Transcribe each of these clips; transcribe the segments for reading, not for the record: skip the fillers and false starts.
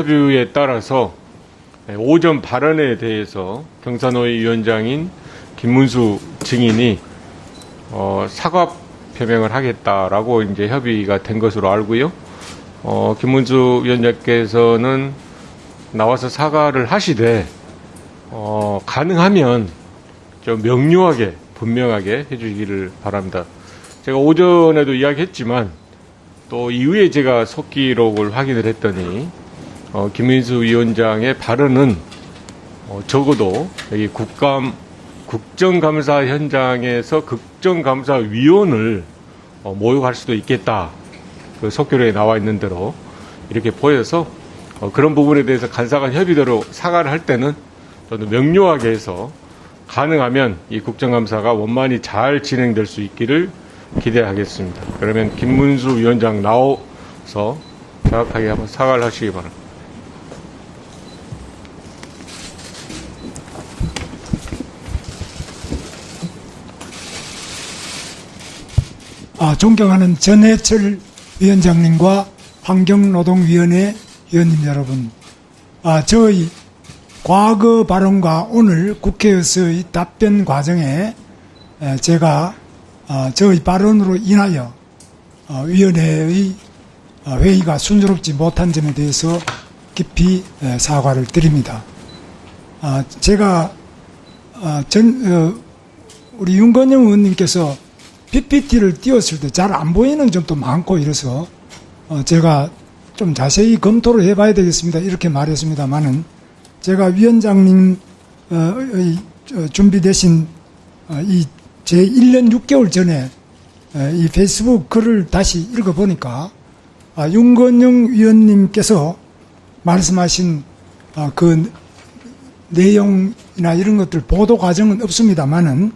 인터뷰에 따라서 오전 발언에 대해서 경사노위 위원장인 김문수 증인이 사과 표명을 하겠다라고 이제 협의가 된 것으로 알고요. 김문수 위원장께서는 나와서 사과를 하시되 가능하면 좀 명료하게 분명하게 해주시기를 바랍니다. 제가 오전에도 이야기했지만 또 이후에 제가 속기록을 확인을 했더니 김문수 위원장의 발언은 적어도 여기 국정감사 현장에서 국정감사위원을 모욕할 수도 있겠다. 그 속기록에 나와 있는 대로 이렇게 보여서 그런 부분에 대해서 간사간 협의대로 사과를 할 때는 저는 명료하게 해서 가능하면 이 국정감사가 원만히 잘 진행될 수 있기를 기대하겠습니다. 그러면 김문수 위원장 나와서 정확하게 한번 사과를 하시기 바랍니다. 존경하는 전해철 위원장님과 환경노동위원회 위원님 여러분, 저의 과거 발언과 오늘 국회에서의 답변 과정에 제가 저의 발언으로 인하여 위원회의 회의가 순조롭지 못한 점에 대해서 깊이 사과를 드립니다. 제가 우리 윤건영 의원님께서 PPT를 띄웠을 때 잘 안 보이는 점도 많고 이래서 제가 좀 자세히 검토를 해봐야 되겠습니다. 이렇게 말했습니다만은 제가 위원장님의 준비되신 이 제 1년 6개월 전에 이 페이스북 글을 다시 읽어보니까 윤건영 위원님께서 말씀하신 그 내용이나 이런 것들 보도 과정은 없습니다만은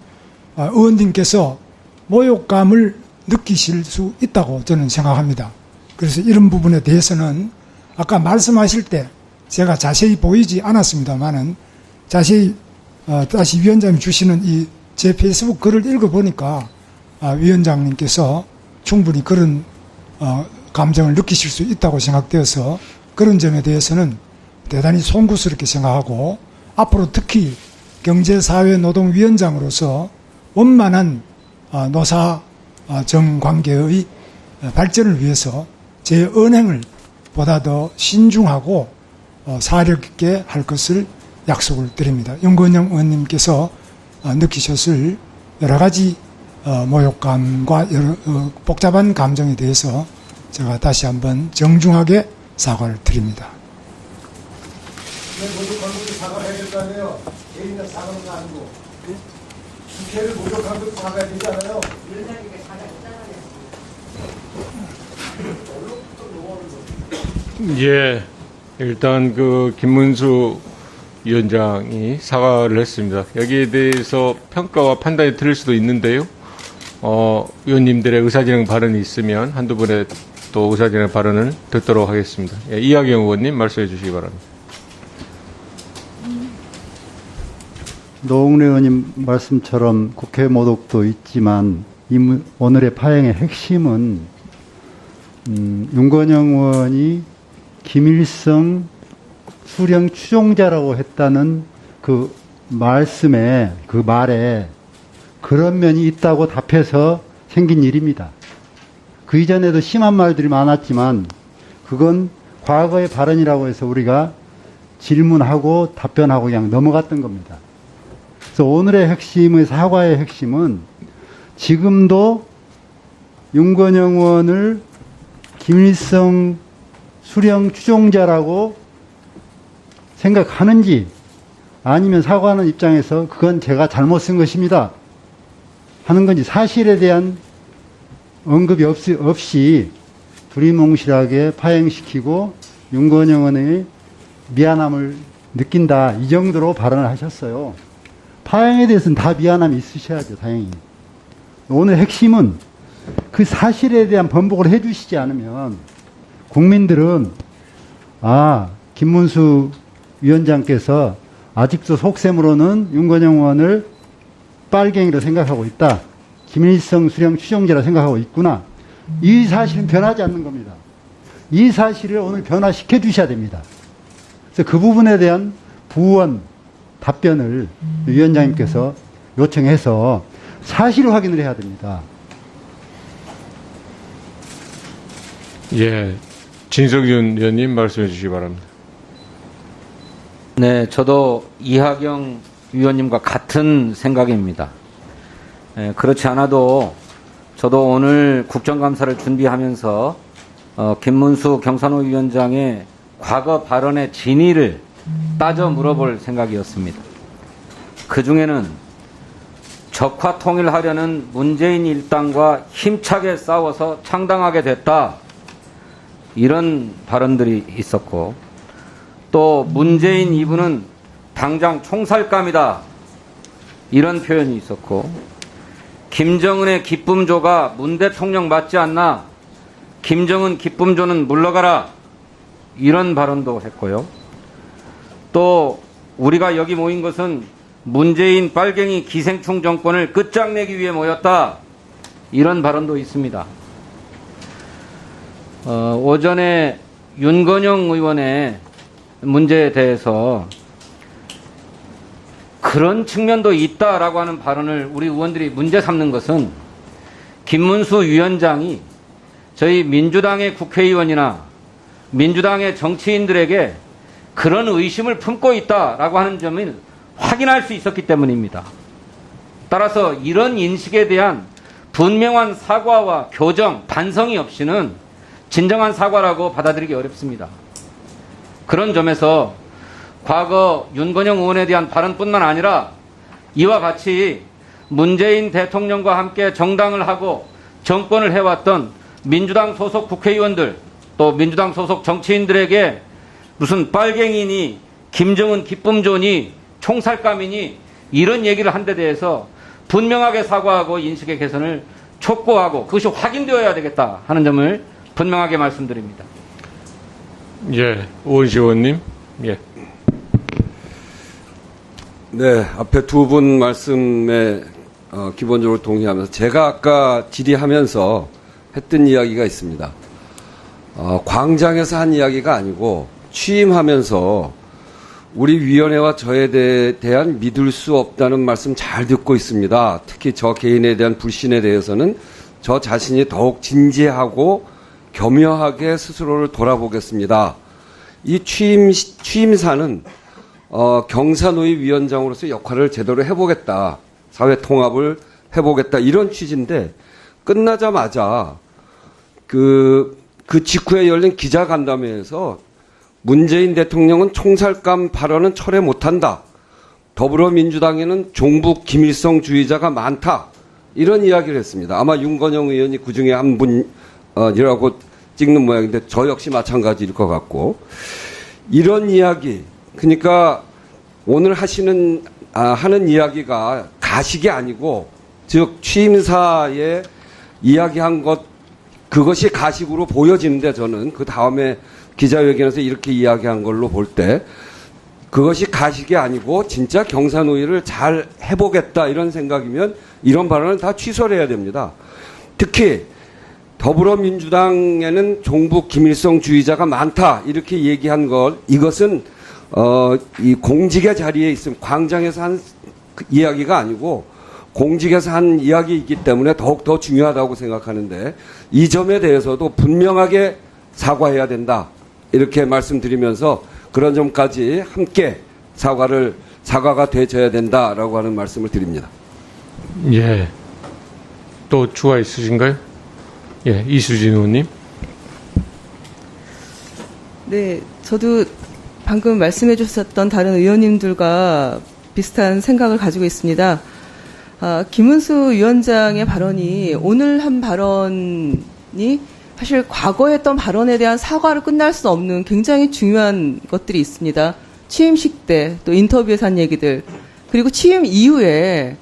의원님께서 모욕감을 느끼실 수 있다고 저는 생각합니다. 그래서 이런 부분에 대해서는 아까 말씀하실 때 제가 자세히 보이지 않았습니다만은 자세히 다시 위원장님 주시는 이 제 페이스북 글을 읽어보니까 위원장님께서 충분히 그런 감정을 느끼실 수 있다고 생각되어서 그런 점에 대해서는 대단히 송구스럽게 생각하고 앞으로 특히 경제사회노동위원장으로서 원만한 노사 정관계의 발전을 위해서 제 언행을 보다 더 신중하고 사력 있게 할 것을 약속을 드립니다. 윤건영 의원님께서 느끼셨을 여러 가지 모욕감과 여러 복잡한 감정에 대해서 제가 다시 한번 정중하게 사과를 드립니다. 모욕한 것도 사과해야 될까요? 개인의 사과는 아니고 국회를 모욕한 것도 사과해야 되잖아요. 예, 일단 그 김문수 위원장이 사과를 했습니다. 여기에 대해서 평가와 판단이 틀릴 수도 있는데요. 위원님들의 의사진행 발언이 있으면 한두 번의 또 의사진행 발언을 듣도록 하겠습니다. 예, 이하경 의원님 말씀해 주시기 바랍니다. 노웅래 의원님 말씀처럼 국회 모독도 있지만 오늘의 파행의 핵심은 윤건영 의원이 김일성 수령 추종자라고 했다는 그 말씀에 그 말에 그런 면이 있다고 답해서 생긴 일입니다. 그 이전에도 심한 말들이 많았지만 그건 과거의 발언이라고 해서 우리가 질문하고 답변하고 그냥 넘어갔던 겁니다. 그래서 오늘의 핵심의 사과의 핵심은 지금도 윤건영 의원을 김일성 수령 추종자라고 생각하는지 아니면 사과하는 입장에서 그건 제가 잘못 쓴 것입니다 하는 건지 사실에 대한 언급이 없이 두리뭉실하게 파행시키고 윤건영 의원의 미안함을 느낀다 이 정도로 발언을 하셨어요. 파행에 대해서는 다 미안함이 있으셔야죠. 다행히. 오늘 핵심은 그 사실에 대한 번복을 해주시지 않으면 국민들은 김문수 위원장께서 아직도 속셈으로는 윤건영 의원을 빨갱이로 생각하고 있다. 김일성 수령 추종자라 생각하고 있구나. 이 사실은 변하지 않는 겁니다. 이 사실을 오늘 변화시켜 주셔야 됩니다. 그래서 그 부분에 대한 부원 답변을 위원장님께서 요청해서 사실 확인을 해야 됩니다. 예, 진석윤 의원님 말씀해 주시기 바랍니다. 네, 저도 이하경 위원님과 같은 생각입니다. 그렇지 않아도 저도 오늘 국정감사를 준비하면서 김문수 경산호 위원장의 과거 발언의 진위를 따져 물어볼 생각이었습니다. 그 중에는 적화 통일하려는 문재인 일당과 힘차게 싸워서 창당하게 됐다, 이런 발언들이 있었고, 또 문재인 이분은 당장 총살감이다, 이런 표현이 있었고, 김정은의 기쁨조가 문 대통령 맞지 않나, 김정은 기쁨조는 물러가라, 이런 발언도 했고요. 또 우리가 여기 모인 것은 문재인 빨갱이 기생충 정권을 끝장내기 위해 모였다, 이런 발언도 있습니다. 오전에 윤건영 의원의 문제에 대해서 그런 측면도 있다라고 하는 발언을 우리 의원들이 문제 삼는 것은 김문수 위원장이 저희 민주당의 국회의원이나 민주당의 정치인들에게 그런 의심을 품고 있다라고 하는 점을 확인할 수 있었기 때문입니다. 따라서 이런 인식에 대한 분명한 사과와 교정, 반성이 없이는 진정한 사과라고 받아들이기 어렵습니다. 그런 점에서 과거 윤건영 의원에 대한 발언뿐만 아니라 이와 같이 문재인 대통령과 함께 정당을 하고 정권을 해왔던 민주당 소속 국회의원들, 또 민주당 소속 정치인들에게 무슨 빨갱이니 김정은 기쁨조니 총살감이니 이런 얘기를 한 데 대해서 분명하게 사과하고 인식의 개선을 촉구하고 그것이 확인되어야 되겠다 하는 점을 분명하게 말씀드립니다. 예, 오은시 의원님. 예. 네, 앞에 두 분 말씀에 기본적으로 동의하면서 제가 아까 질의하면서 했던 이야기가 있습니다. 광장에서 한 이야기가 아니고 취임하면서 우리 위원회와 저에 대한 믿을 수 없다는 말씀 잘 듣고 있습니다. 특히 저 개인에 대한 불신에 대해서는 저 자신이 더욱 진지하고 겸허하게 스스로를 돌아보겠습니다. 이 취임사는 경사노위 위원장으로서 역할을 제대로 해보겠다, 사회 통합을 해보겠다, 이런 취지인데 끝나자마자 그 직후에 열린 기자간담회에서 문재인 대통령은 총살감 발언은 철회 못한다, 더불어민주당에는 종북 김일성주의자가 많다, 이런 이야기를 했습니다. 아마 윤건영 의원이 그 중에 한 분이라고 찍는 모양인데 저 역시 마찬가지일 것 같고, 이런 이야기, 그러니까 오늘 하는 이야기가 가식이 아니고, 즉 취임사에 이야기한 것, 그것이 가식으로 보여지는데, 저는 그 다음에 기자회견에서 이렇게 이야기한 걸로 볼 때 그것이 가식이 아니고 진짜 경사노위를 잘 해보겠다, 이런 생각이면 이런 발언은 다 취소를 해야 됩니다. 특히 더불어민주당에는 종북 김일성주의자가 많다, 이렇게 얘기한 것, 이것은 이 공직의 자리에 있으면 광장에서 한 이야기가 아니고 공직에서 한 이야기이기 때문에 더욱더 중요하다고 생각하는데, 이 점에 대해서도 분명하게 사과해야 된다, 이렇게 말씀드리면서 그런 점까지 함께 사과가 되어야 된다라고 하는 말씀을 드립니다. 예. 또 추가 있으신가요? 예, 이수진 의원님. 네, 저도 방금 말씀해 주셨던 다른 의원님들과 비슷한 생각을 가지고 있습니다. 김문수 위원장의 발언이, 오늘 한 발언이 사실 과거에 했던 발언에 대한 사과로 끝날 수 없는 굉장히 중요한 것들이 있습니다. 취임식 때 또 인터뷰에서 한 얘기들, 그리고 취임 이후에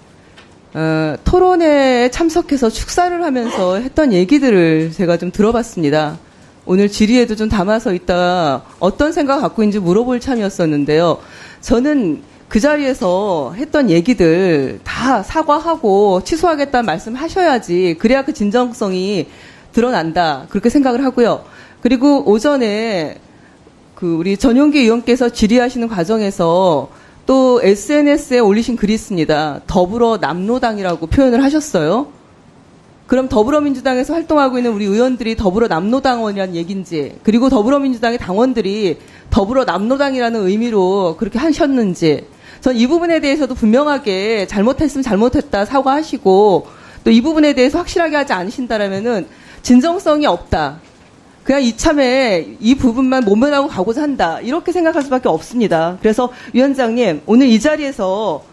토론회에 참석해서 축사를 하면서 했던 얘기들을 제가 좀 들어봤습니다. 오늘 질의에도 좀 담아서 이따 어떤 생각 갖고 있는지 물어볼 참이었었는데요. 저는 그 자리에서 했던 얘기들 다 사과하고 취소하겠다는 말씀 하셔야지, 그래야 그 진정성이 드러난다, 그렇게 생각을 하고요. 그리고 오전에 우리 전용기 의원께서 질의하시는 과정에서 또 SNS에 올리신 글이 있습니다. 더불어 남로당이라고 표현을 하셨어요. 그럼 더불어민주당에서 활동하고 있는 우리 의원들이 더불어 남로당원이라는 얘기인지, 그리고 더불어민주당의 당원들이 더불어 남로당이라는 의미로 그렇게 하셨는지, 전 이 부분에 대해서도 분명하게 잘못했으면 잘못했다 사과하시고, 또 이 부분에 대해서 확실하게 하지 않으신다라면은 진정성이 없다. 그냥 이참에 이 부분만 모면하고 가고자 한다. 이렇게 생각할 수밖에 없습니다. 그래서 위원장님, 오늘 이 자리에서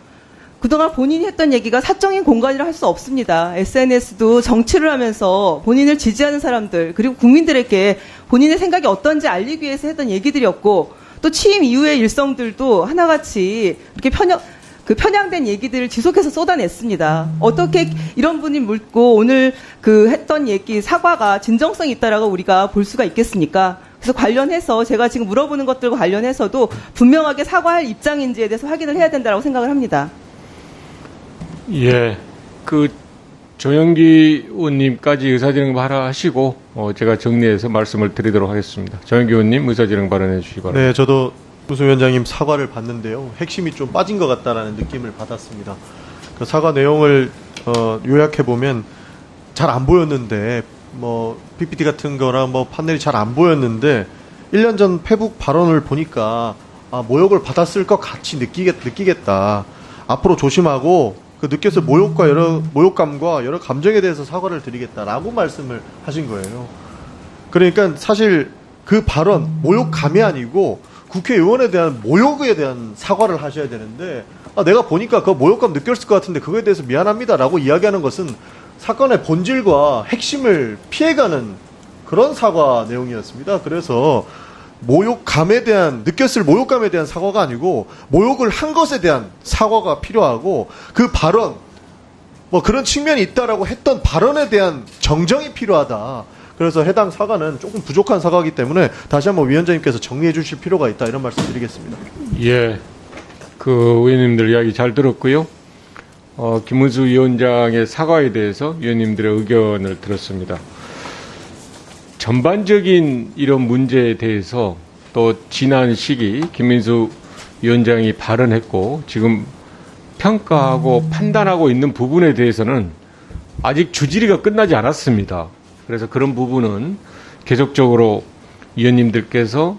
그동안 본인이 했던 얘기가 사적인 공간이라 할 수 없습니다. SNS도 정치를 하면서 본인을 지지하는 사람들, 그리고 국민들에게 본인의 생각이 어떤지 알리기 위해서 했던 얘기들이었고, 또 취임 이후의 일성들도 하나같이 이렇게 편향된 얘기들을 지속해서 쏟아냈습니다. 어떻게 이런 분이 묻고 오늘 했던 얘기, 사과가 진정성이 있다라고 우리가 볼 수가 있겠습니까? 그래서 관련해서 제가 지금 물어보는 것들과 관련해서도 분명하게 사과할 입장인지에 대해서 확인을 해야 된다고 생각을 합니다. 예, 정영기 의원님까지 의사진행 발언하시고 제가 정리해서 말씀을 드리도록 하겠습니다. 정영기 의원님 의사진행 발언해 주시기 바랍니다. 네, 저도 우수 위원장님 사과를 봤는데요. 핵심이 좀 빠진 것 같다라는 느낌을 받았습니다. 그 사과 내용을 요약해 보면 잘 안 보였는데 PPT 같은 거나 판넬이 잘 안 보였는데 1년 전 페북 발언을 보니까 모욕을 받았을 것 같이 느끼겠다. 앞으로 조심하고 느껴서 모욕감과 여러 감정에 대해서 사과를 드리겠다라고 말씀을 하신 거예요. 그러니까 사실 그 발언 모욕감이 아니고 국회의원에 대한 모욕에 대한 사과를 하셔야 되는데 내가 보니까 그 모욕감 느꼈을 것 같은데 그거에 대해서 미안합니다라고 이야기하는 것은 사건의 본질과 핵심을 피해가는 그런 사과 내용이었습니다. 그래서 느꼈을 모욕감에 대한 사과가 아니고 모욕을 한 것에 대한 사과가 필요하고 그 발언 그런 측면이 있다라고 했던 발언에 대한 정정이 필요하다. 그래서 해당 사과는 조금 부족한 사과이기 때문에 다시 한번 위원장님께서 정리해 주실 필요가 있다. 이런 말씀 드리겠습니다. 예, 의원님들 이야기 잘 들었고요. 김문수 위원장의 사과에 대해서 위원님들의 의견을 들었습니다. 전반적인 이런 문제에 대해서 또 지난 시기 김민수 위원장이 발언했고 지금 평가하고 판단하고 있는 부분에 대해서는 아직 주질의가 끝나지 않았습니다. 그래서 그런 부분은 계속적으로 위원님들께서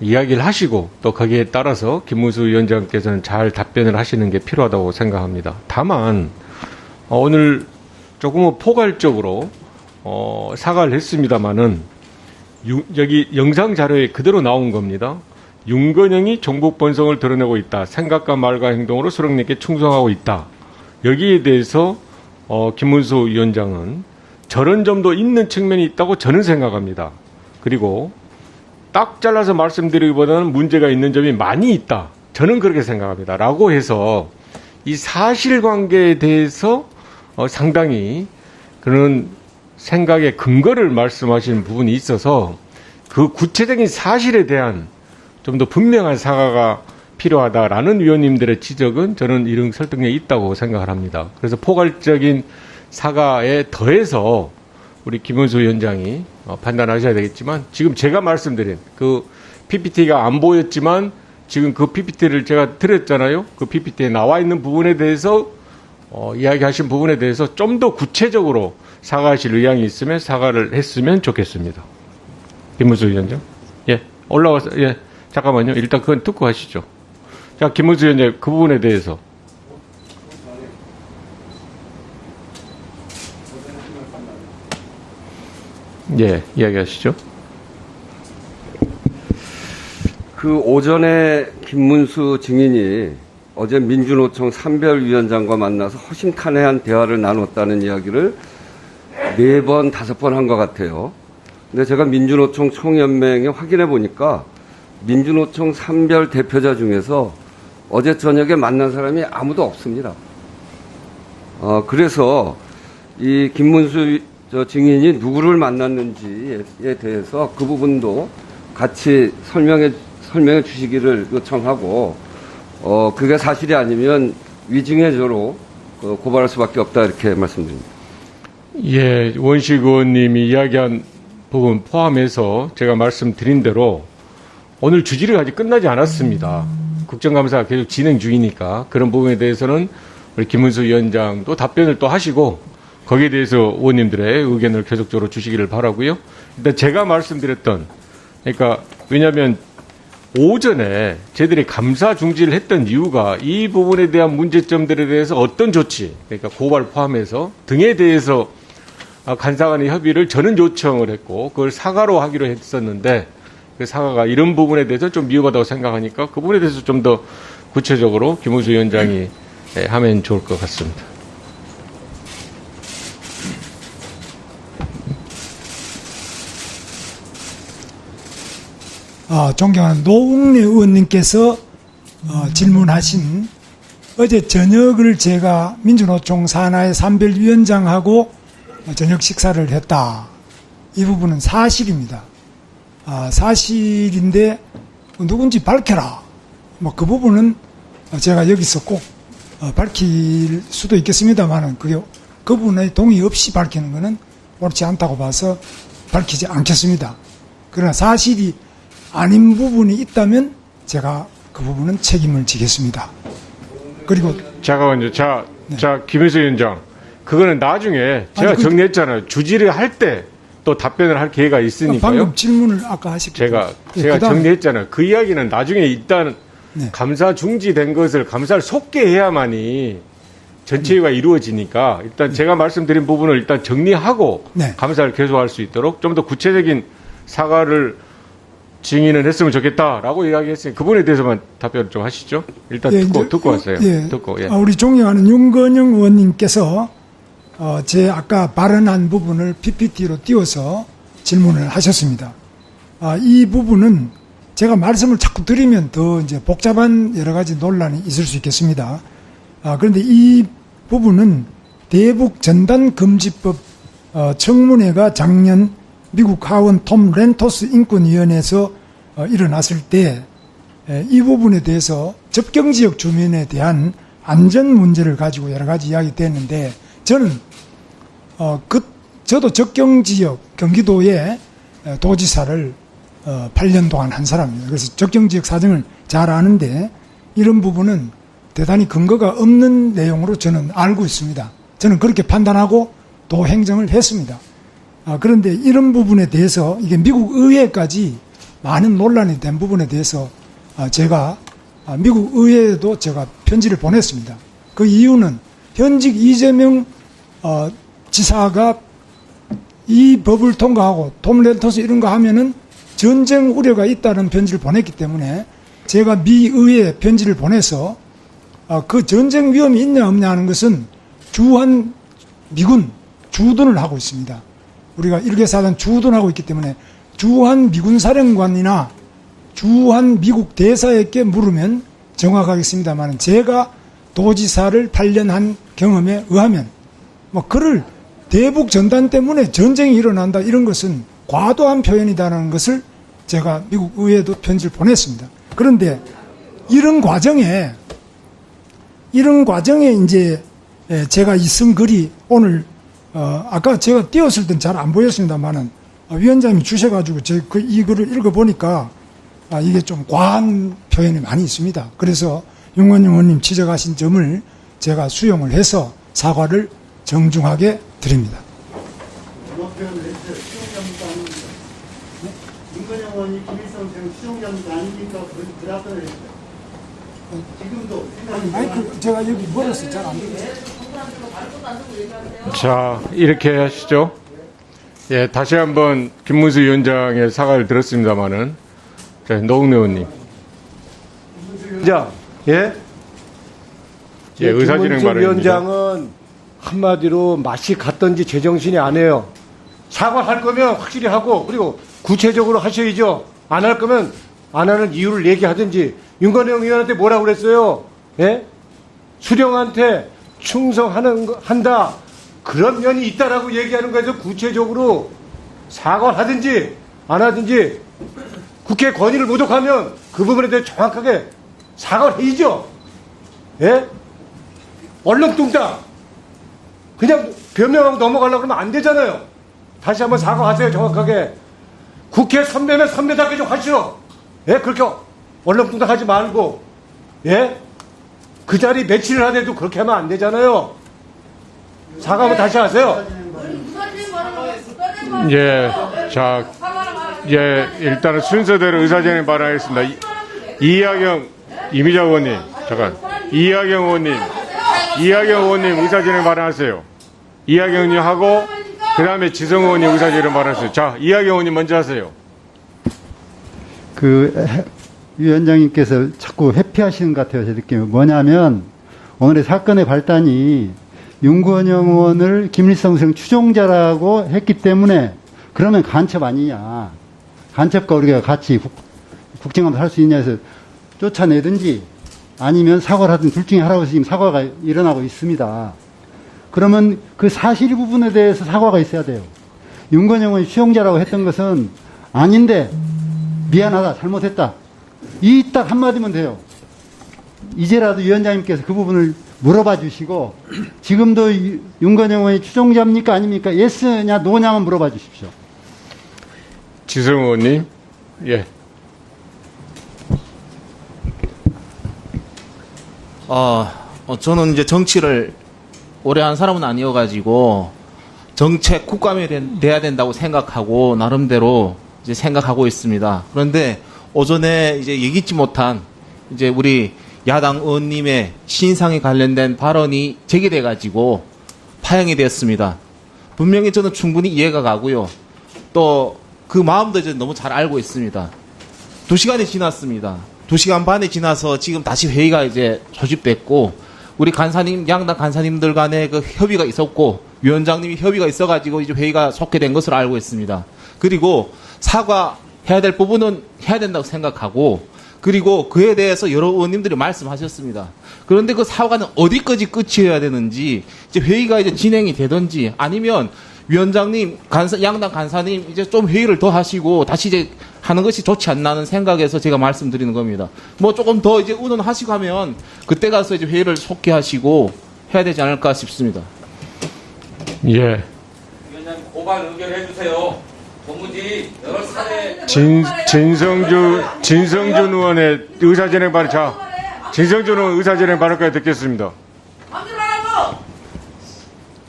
이야기를 하시고 또 거기에 따라서 김문수 위원장께서는 잘 답변을 하시는 게 필요하다고 생각합니다. 다만 오늘 조금은 포괄적으로 사과를 했습니다마는 여기 영상 자료에 그대로 나온 겁니다. 윤건영이 종북 본성을 드러내고 있다. 생각과 말과 행동으로 수령님께 충성하고 있다. 여기에 대해서 김문수 위원장은 저런 점도 있는 측면이 있다고 저는 생각합니다. 그리고 딱 잘라서 말씀드리기보다는 문제가 있는 점이 많이 있다. 저는 그렇게 생각합니다. 라고 해서 이 사실관계에 대해서 상당히 그런 생각의 근거를 말씀하시는 부분이 있어서 그 구체적인 사실에 대한 좀 더 분명한 사과가 필요하다라는 위원님들의 지적은 저는 이런 설득력이 있다고 생각을 합니다. 그래서 포괄적인 사과에 더해서 우리 김문수 위원장이 판단하셔야 되겠지만 지금 제가 말씀드린 그 PPT가 안 보였지만 지금 그 PPT를 제가 드렸잖아요. 그 PPT에 나와 있는 부분에 대해서 이야기하신 부분에 대해서 좀 더 구체적으로 사과하실 의향이 있으면 사과를 했으면 좋겠습니다. 김문수 위원장. 예, 올라와서, 예, 잠깐만요. 일단 그건 듣고 하시죠. 자, 김문수 위원장, 그 부분에 대해서. 예, 이야기하시죠. 오전에 김문수 증인이 어제 민주노총 산별위원장과 만나서 허심탄회한 대화를 나눴다는 이야기를 4번, 5번 한 것 같아요. 근데 제가 민주노총 총연맹에 확인해 보니까 민주노총 산별 대표자 중에서 어제 저녁에 만난 사람이 아무도 없습니다. 그래서 이 김문수 증인이 누구를 만났는지에 대해서 그 부분도 같이 설명해 주시기를 요청하고, 그게 사실이 아니면 위증해조로 고발할 수밖에 없다, 이렇게 말씀드립니다. 예, 원식 의원님이 이야기한 부분 포함해서 제가 말씀드린 대로 오늘 주질이 아직 끝나지 않았습니다. 국정감사가 계속 진행 중이니까 그런 부분에 대해서는 우리 김문수 위원장도 답변을 또 하시고 거기에 대해서 의원님들의 의견을 계속적으로 주시기를 바라고요. 일단 제가 말씀드렸던 그러니까 왜냐하면 오전에 저희들이 감사 중지를 했던 이유가 이 부분에 대한 문제점들에 대해서 어떤 조치, 그러니까 고발 포함해서 등에 대해서 간사 간의 협의를 저는 요청을 했고 그걸 사과로 하기로 했었는데 그 사과가 이런 부분에 대해서 좀 미흡하다고 생각하니까 그 부분에 대해서 좀 더 구체적으로 김문수 위원장이 하면 좋을 것 같습니다. 존경하는 노웅래 의원님께서 질문하신 어제 저녁을 제가 민주노총 산하의 산별위원장하고 저녁 식사를 했다. 이 부분은 사실입니다. 사실인데 누군지 밝혀라. 뭐 그 부분은 제가 여기서 꼭 밝힐 수도 있겠습니다만은 그게 그분의 동의 없이 밝히는 것은 옳지 않다고 봐서 밝히지 않겠습니다. 그러나 사실이 아닌 부분이 있다면 제가 그 부분은 책임을 지겠습니다. 그리고 잠깐만요. 자, 김혜수 위원장. 그거는 나중에 제가 정리했잖아요. 주지를 할 때 또 답변을 할 기회가 있으니까요. 방금 질문을 아까 하셨기 제가 그다음, 정리했잖아요. 그 이야기는 나중에 일단 네. 감사 중지된 것을 감사를 속개해야만이 전체회의가 이루어지니까 일단 제가 말씀드린 부분을 일단 정리하고 네. 감사를 계속할 수 있도록 좀 더 구체적인 사과를 증인을 했으면 좋겠다라고 이야기했으니 그 부분에 대해서만 답변을 좀 하시죠. 일단 듣고 왔어요. 듣고. 우리 존경하는 윤건영 의원님께서 제 아까 발언한 부분을 PPT로 띄워서 질문을 하셨습니다. 이 부분은 제가 말씀을 자꾸 드리면 더 이제 복잡한 여러 가지 논란이 있을 수 있겠습니다. 그런데 이 부분은 대북 전단 금지법 청문회가 작년 미국 하원 톰 렌토스 인권위원회에서 일어났을 때 이 부분에 대해서 접경지역 주민에 대한 안전 문제를 가지고 여러 가지 이야기됐는데 저는 저도 접경지역 경기도의 도지사를 8년 동안 한 사람입니다. 그래서 접경지역 사정을 잘 아는데 이런 부분은 대단히 근거가 없는 내용으로 저는 알고 있습니다. 저는 그렇게 판단하고 또 행정을 했습니다. 그런데 이런 부분에 대해서 이게 미국 의회까지 많은 논란이 된 부분에 대해서 제가 미국 의회에도 제가 편지를 보냈습니다. 그 이유는 현직 이재명 지사가 이 법을 통과하고 톰 렌토스 이런 거 하면은 전쟁 우려가 있다는 편지를 보냈기 때문에 제가 미 의회에 편지를 보내서 그 전쟁 위험이 있냐 없냐 하는 것은 주한 미군 주둔을 하고 있습니다. 우리가 일개사단 주둔하고 있기 때문에 주한 미군 사령관이나 주한 미국 대사에게 물으면 정확하겠습니다만 제가 도지사를 8년 한 경험에 의하면 뭐 그를 대북 전단 때문에 전쟁이 일어난다 이런 것은 과도한 표현이다라는 것을 제가 미국 의회에도 편지를 보냈습니다. 그런데 이런 과정에 이제 제가 쓴 글이 오늘 아까 제가 띄웠을 땐 잘 안 보였습니다만은 위원장님이 주셔가지고 이 글을 읽어보니까 이게 좀 과한 표현이 많이 있습니다. 그래서 윤건영 의원님 지적하신 점을 제가 수용을 해서 사과를 정중하게 드립니다. 윤건영 의원이 김일성 전 수용자입니까 아닙니까? 그 답변을 했어요. 지금도 마이크 제가 여기 멀어서 잘 안 들려요. 자, 이렇게 하시죠. 예, 다시 한번 김문수 위원장의 사과를 들었습니다만은, 자, 노웅래 의원님. 자, 예? 예, 의사진행 김문수 발언입니다. 위원장은 한마디로 맛이 갔던지 제정신이 안 해요. 사과할 거면 확실히 하고 그리고 구체적으로 하셔야죠. 안 할 거면 안 하는 이유를 얘기하든지. 윤건영 의원한테 뭐라고 그랬어요? 예? 수령한테 한다. 그런 면이 있다라고 얘기하는 거에서 구체적으로 사과를 하든지 안 하든지 국회 권위를 모독하면 그 부분에 대해 정확하게 사과를 해야죠. 예? 얼렁뚱땅. 그냥 변명하고 넘어가려고 그러면 안 되잖아요. 다시 한번 사과하세요, 정확하게. 국회 선배면 선배답게 좀 하시오. 예, 그렇게 얼렁뚱땅하지 말고, 예? 그 자리 며칠을 하더라도 그렇게 하면 안 되잖아요. 사과하면 다시 하세요. 예, 자, 예, 일단은 순서대로 의사진행 발언하겠습니다. 이하경, 이미자 의원님, 잠깐. 이하경 의원님 의사진행 발언하세요. 이하경 의원님 하고, 그 다음에 지성 의원님 의사진행 발언하세요. 자, 이하경 의원님 먼저 하세요. 위원장님께서 자꾸 회피하시는 것 같아요. 제 느낌이 뭐냐면 오늘의 사건의 발단이 윤건영 의원을 김일성 성 추종자라고 했기 때문에 그러면 간첩 아니냐. 간첩과 우리가 같이 국정감사 할 수 있냐 해서 쫓아내든지 아니면 사과를 하든 둘 중에 하라고 해서 지금 사과가 일어나고 있습니다. 그러면 그 사실 부분에 대해서 사과가 있어야 돼요. 윤건영 의원이 추종자라고 했던 것은 아닌데 미안하다, 잘못했다. 이 딱 한마디면 돼요. 이제라도 위원장님께서 그 부분을 물어봐 주시고, 지금도 윤건영 의원이 추종자입니까? 아닙니까? 예스냐, 노냐만 물어봐 주십시오. 지성 의원님, 예. 저는 이제 정치를 오래 한 사람은 아니어가지고, 정책 국감이 돼야 된다고 생각하고, 나름대로 이제 생각하고 있습니다. 그런데, 오전에 이제 예기치 못한 이제 우리 야당 의원님의 신상에 관련된 발언이 제기돼 가지고 파행이 되었습니다. 분명히 저는 충분히 이해가 가고요. 또 그 마음도 이제 너무 잘 알고 있습니다. 2시간이 지났습니다. 2시간 반이 지나서 지금 다시 회의가 이제 소집됐고 우리 간사님, 양당 간사님들 간에 그 협의가 있었고 위원장님이 협의가 있어가지고 이제 회의가 속개된 것으로 알고 있습니다. 그리고 사과해야 될 부분은 해야 된다고 생각하고 그리고 그에 대해서 여러 의원님들이 말씀하셨습니다. 그런데 그 사과는 어디까지 끝이어야 되는지 이제 회의가 이제 진행이 되든지 아니면 위원장님, 양당 간사님 이제 좀 회의를 더 하시고 다시 이제 하는 것이 좋지 않나는 생각에서 제가 말씀드리는 겁니다. 뭐 조금 더 이제 의논하시고 하면 그때 가서 이제 회의를 속개하시고 해야 되지 않을까 싶습니다. 예. 위원장님 고발 의결해 주세요. 도무지 여러 차례 진성준 의원의 의사진행 발언, 자, 진성준 의원 의사진행 발언까지 듣겠습니다.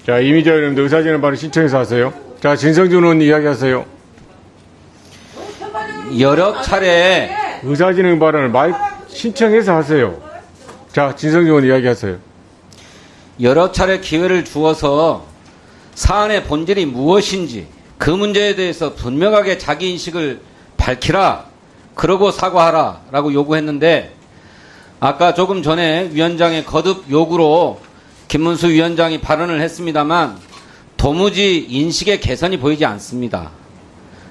자, 이미자 의원님도 의사진행 발언 신청해서 하세요. 자, 진성준 의원 이야기하세요. 여러 차례 의사진행 발언을 신청해서 하세요. 자, 진성준 의원 이야기하세요. 여러 차례 기회를 주어서 사안의 본질이 무엇인지 그 문제에 대해서 분명하게 자기 인식을 밝히라. 그러고 사과하라. 라고 요구했는데 아까 조금 전에 위원장의 거듭 요구로 김문수 위원장이 발언을 했습니다만 도무지 인식의 개선이 보이지 않습니다.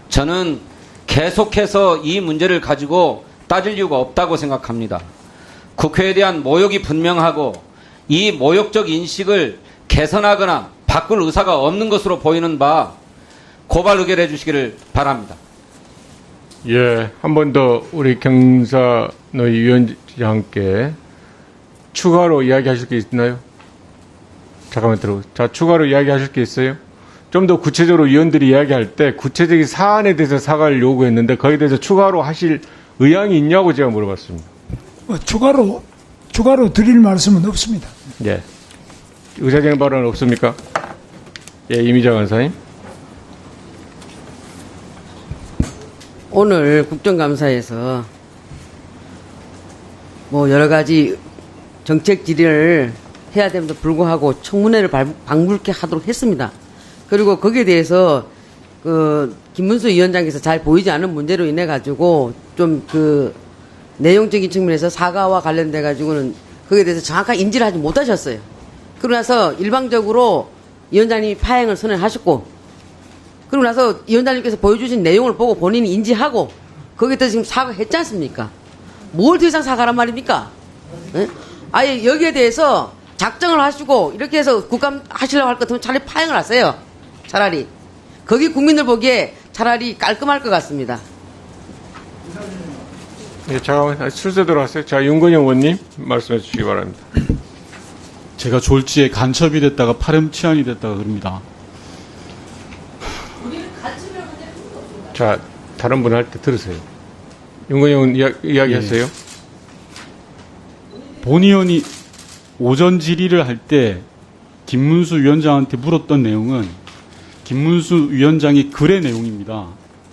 저는 계속해서 이 문제를 가지고 따질 이유가 없다고 생각합니다. 국회에 대한 모욕이 분명하고 이 모욕적 인식을 개선하거나 바꿀 의사가 없는 것으로 보이는 바 고발 의결해 주시기를 바랍니다. 예, 한 번 더 우리 경사노 위원장께 추가로 이야기하실 게 있나요? 잠깐만 들어. 자, 추가로 이야기하실 게 있어요? 좀 더 구체적으로 위원들이 이야기할 때 구체적인 사안에 대해서 사과를 요구했는데 거기에 대해서 추가로 하실 의향이 있냐고 제가 물어봤습니다. 추가로 드릴 말씀은 없습니다. 예. 의사진행 발언은 없습니까? 예, 이미자 간사님. 오늘 국정감사에서 뭐 여러 가지 정책 질의를 해야 됨에도 불구하고 청문회를 방불케 하도록 했습니다. 그리고 거기에 대해서 그 김문수 위원장께서 잘 보이지 않는 문제로 인해 가지고 좀 그 내용적인 측면에서 사과와 관련돼 가지고는 거기에 대해서 정확한 인지를 하지 못하셨어요. 그러고 나서 일방적으로 위원장님이 파행을 선언하셨고 그러고 나서 위원장님께서 보여주신 내용을 보고 본인이 인지하고 거기에 대해서 지금 사과했지 않습니까? 뭘 더 이상 사과란 말입니까? 네? 아예 여기에 대해서 작정을 하시고 이렇게 해서 국감 하시려고 할 것 같으면 차라리 파행을 하세요. 차라리. 거기 국민들 보기에 차라리 깔끔할 것 같습니다. 예, 잠깐만 순서대로 하세요. 자, 윤건영 의원님 말씀해 주시기 바랍니다. 제가 졸지에 간첩이 됐다가 파렴치한이 됐다가 그럽니다. 자, 다른 분 할 때 들으세요. 윤건영 이야기하세요. 본 의원이 오전 질의를 할 때 김문수 위원장한테 물었던 내용은 김문수 위원장의 글의 내용입니다.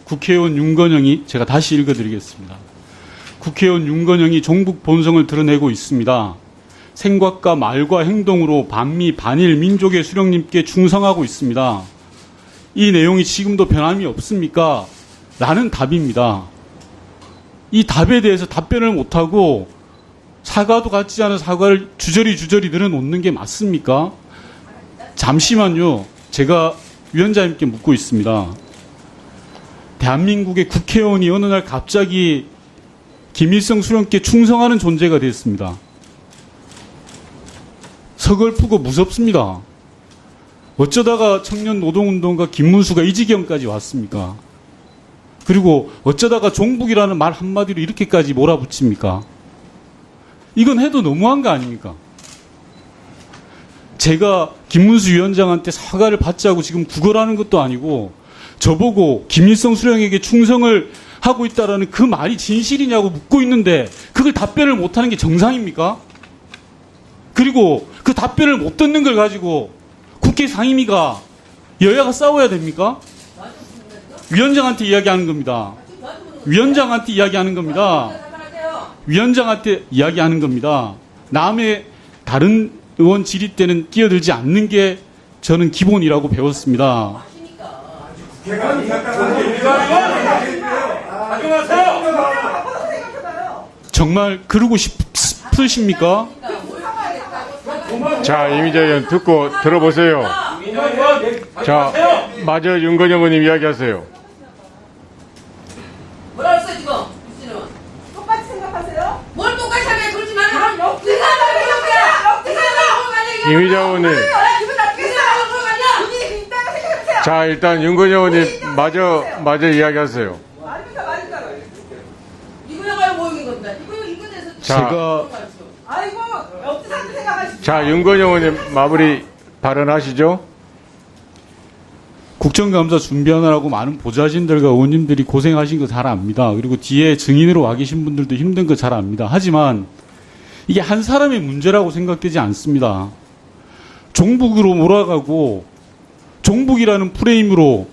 국회의원 윤건영이, 제가 다시 읽어드리겠습니다. 국회의원 윤건영이 종북 본성을 드러내고 있습니다. 생각과 말과 행동으로 반미 반일 민족의 수령님께 충성하고 있습니다. 이 내용이 지금도 변함이 없습니까? 라는 답입니다. 이 답에 대해서 답변을 못하고 사과도 같지 않은 사과를 주저리 늘어놓는 게 맞습니까? 잠시만요. 제가 위원장님께 묻고 있습니다. 대한민국의 국회의원이 어느 날 갑자기 김일성 수령께 충성하는 존재가 됐습니다. 서글프고 무섭습니다. 어쩌다가 청년 노동운동가 김문수가 이 지경까지 왔습니까? 그리고 어쩌다가 종북이라는 말 한마디로 이렇게까지 몰아붙입니까? 이건 해도 너무한 거 아닙니까? 제가 김문수 위원장한테 사과를 받자고 지금 구걸하는 것도 아니고 저보고 김일성 수령에게 충성을 하고 있다라는 그 말이 진실이냐고 묻고 있는데 그걸 답변을 못하는 게 정상입니까? 그리고 그 답변을 못 듣는 걸 가지고 국회 상임위가 여야가 싸워야 됩니까? 위원장한테 이야기하는 겁니다. 위원장한테 이야기하는 겁니다. 위원장한테 이야기하는 겁니다. 남의 다른 의원 질의 때는 끼어들지 않는 게 저는 기본이라고 배웠습니다. 정말 그러고 싶으십니까? 자, 이미자 의원 듣고 들어보세요. 자, 마저 윤건영 의원님 이야기하세요. 뭐라 했어 지금? 똑같이 생각하세요? 뭘 똑같이 하냐 그러지 마라. 이미자 의원님. 자, 일단 윤건영 의원님 마저 이야기하세요. 이거야말로 모욕인 겁니다. 이거 대해서 제가 아이고 역지사지 생각하시죠. 자, 윤건영 의원님 마무리 발언하시죠. 국정감사 준비하느라고 많은 보좌진들과 의원님들이 고생하신 거 잘 압니다. 그리고 뒤에 증인으로 와 계신 분들도 힘든 거 잘 압니다. 하지만 이게 한 사람의 문제라고 생각되지 않습니다. 종북으로 몰아가고 종북이라는 프레임으로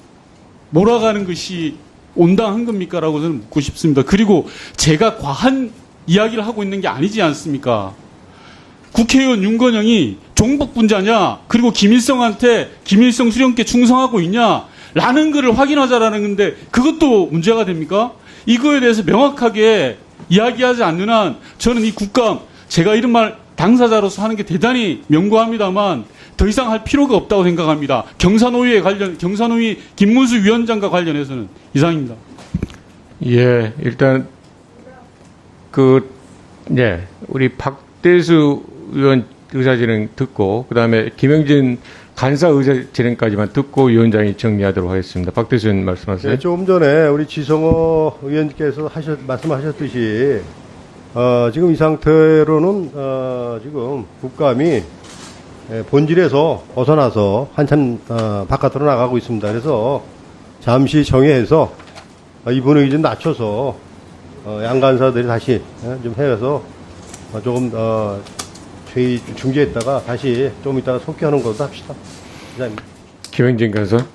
몰아가는 것이 온당한 겁니까? 라고 저는 묻고 싶습니다. 그리고 제가 과한 이야기를 하고 있는 게 아니지 않습니까? 국회의원 윤건영이 종북분자냐, 그리고 김일성한테 김일성 수령께 충성하고 있냐, 라는 것을 확인하자라는 건데, 그것도 문제가 됩니까? 이거에 대해서 명확하게 이야기하지 않는 한, 저는 이 국감, 제가 이런 말 당사자로서 하는 게 대단히 명고합니다만, 더 이상 할 필요가 없다고 생각합니다. 경산호위 김문수 위원장과 관련해서는 이상입니다. 예, 일단 우리 박대수 의원 의사진행 듣고 그다음에 김영진 간사 의사진행까지만 듣고 위원장이 정리하도록 하겠습니다. 박대수 의원 말씀하세요. 네, 조금 전에 우리 지성호 의원님께서 말씀하셨듯이 지금 이 상태로는 지금 국감이 본질에서 벗어나서 한참 바깥으로 나가고 있습니다. 그래서 잠시 정회해서 이 분위기 좀 낮춰서 양간사들이 다시 좀 해서 조금 회의 중지했다가 다시 좀 이따가 속기하는 것도 합시다. 이상입니다. 김영진 간사.